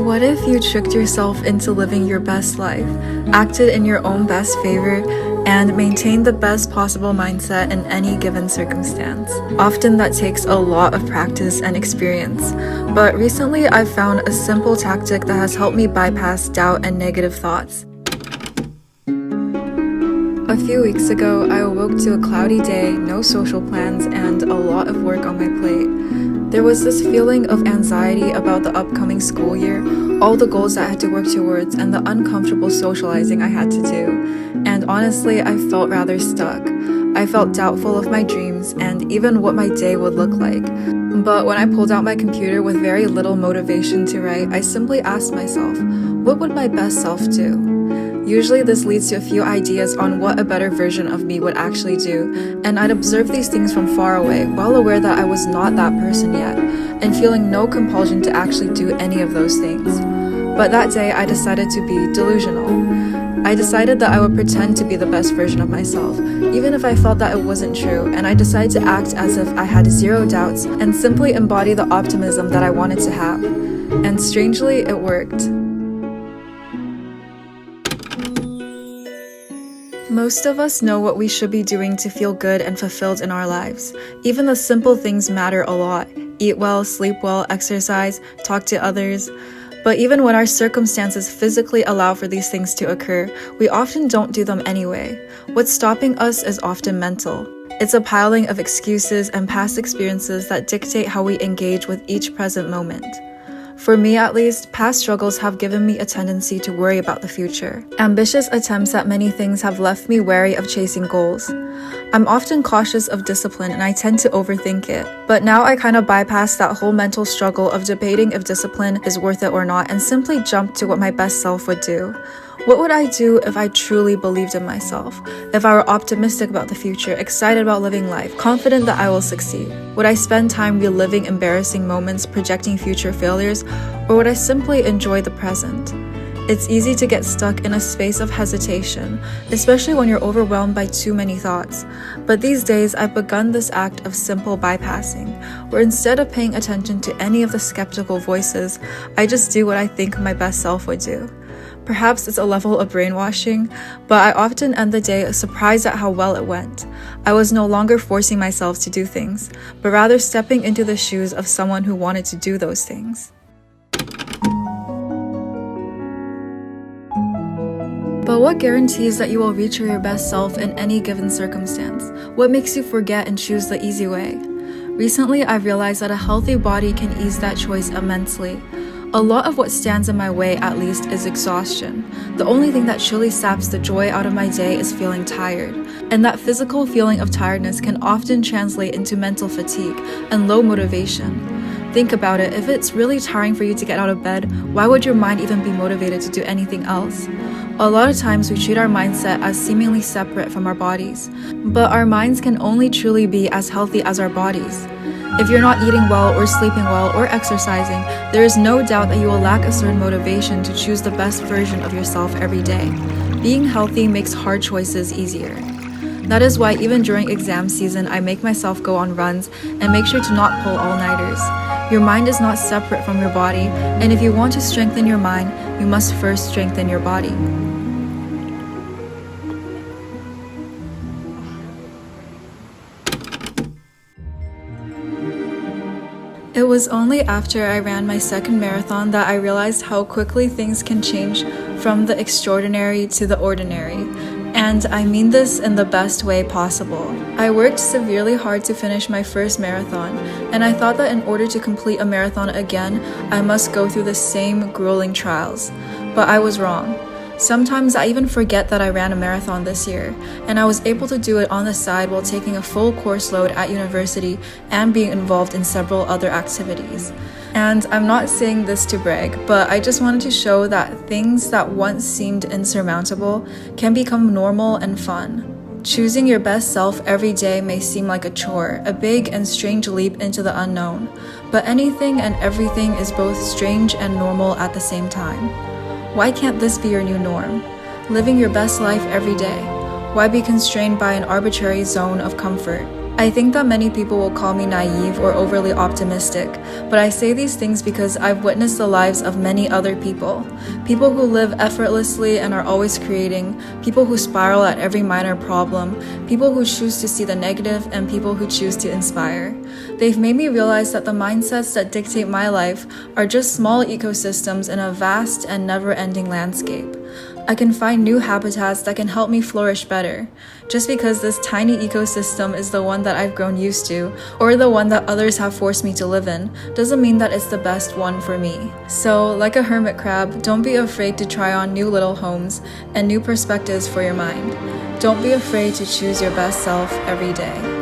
What if you tricked yourself into living your best life, acted in your own best favor, and maintained the best possible mindset in any given circumstance? Often that takes a lot of practice and experience, but recently I've found a simple tactic that has helped me bypass doubt and negative thoughts. A few weeks ago, I awoke to a cloudy day, no social plans, and a lot of work on my plate. There was this feeling of anxiety about the upcoming school year, all the goals I had to work towards, and the uncomfortable socializing I had to do. And honestly, I felt rather stuck. I felt doubtful of my dreams and even what my day would look like. But when I pulled out my computer with very little motivation to write, I simply asked myself, what would my best self do? Usually this leads to a few ideas on what a better version of me would actually do, and I'd observe these things from far away, well aware that I was not that person yet, and feeling no compulsion to actually do any of those things. But that day I decided to be delusional. I decided that I would pretend to be the best version of myself, even if I felt that it wasn't true, and I decided to act as if I had zero doubts and simply embody the optimism that I wanted to have. And strangely, it worked. Most of us know what we should be doing to feel good and fulfilled in our lives. Even the simple things matter a lot. Eat well, sleep well, exercise, talk to others. But even when our circumstances physically allow for these things to occur, we often don't do them anyway. What's stopping us is often mental. It's a piling of excuses and past experiences that dictate how we engage with each present moment. For me at least, past struggles have given me a tendency to worry about the future. Ambitious attempts at many things have left me wary of chasing goals. I'm often cautious of discipline and I tend to overthink it. But now I kind of bypass that whole mental struggle of debating if discipline is worth it or not and simply jump to what my best self would do. What would I do if I truly believed in myself? If I were optimistic about the future, excited about living life, confident that I will succeed? Would I spend time reliving embarrassing moments, projecting future failures, or would I simply enjoy the present? It's easy to get stuck in a space of hesitation, especially when you're overwhelmed by too many thoughts. But these days, I've begun this act of simple bypassing, where instead of paying attention to any of the skeptical voices, I just do what I think my best self would do. Perhaps it's a level of brainwashing, but I often end the day surprised at how well it went. I was no longer forcing myself to do things, but rather stepping into the shoes of someone who wanted to do those things. But what guarantees that you will reach your best self in any given circumstance? What makes you forget and choose the easy way? Recently, I've realized that a healthy body can ease that choice immensely. A lot of what stands in my way, at least, is exhaustion. The only thing that truly saps the joy out of my day is feeling tired. And that physical feeling of tiredness can often translate into mental fatigue and low motivation. Think about it, if it's really tiring for you to get out of bed, why would your mind even be motivated to do anything else? A lot of times we treat our mindset as seemingly separate from our bodies. But our minds can only truly be as healthy as our bodies. If you're not eating well or sleeping well or exercising, there is no doubt that you will lack a certain motivation to choose the best version of yourself every day. Being healthy makes hard choices easier. That is why even during exam season, I make myself go on runs and make sure to not pull all-nighters. Your mind is not separate from your body, and if you want to strengthen your mind, you must first strengthen your body. It was only after I ran my second marathon that I realized how quickly things can change from the extraordinary to the ordinary. And I mean this in the best way possible. I worked severely hard to finish my first marathon, and I thought that in order to complete a marathon again, I must go through the same grueling trials. But I was wrong. Sometimes I even forget that I ran a marathon this year, and I was able to do it on the side while taking a full course load at university and being involved in several other activities. And I'm not saying this to brag, but I just wanted to show that things that once seemed insurmountable can become normal and fun. Choosing your best self every day may seem like a chore, a big and strange leap into the unknown, but anything and everything is both strange and normal at the same time. Why can't this be your new norm? Living your best life every day. Why be constrained by an arbitrary zone of comfort? I think that many people will call me naive or overly optimistic, but I say these things because I've witnessed the lives of many other people. People who live effortlessly and are always creating, people who spiral at every minor problem, people who choose to see the negative, and people who choose to inspire. They've made me realize that the mindsets that dictate my life are just small ecosystems in a vast and never-ending landscape. I can find new habitats that can help me flourish better. Just because this tiny ecosystem is the one that I've grown used to, or the one that others have forced me to live in, doesn't mean that it's the best one for me. So, like a hermit crab, don't be afraid to try on new little homes and new perspectives for your mind. Don't be afraid to choose your best self every day.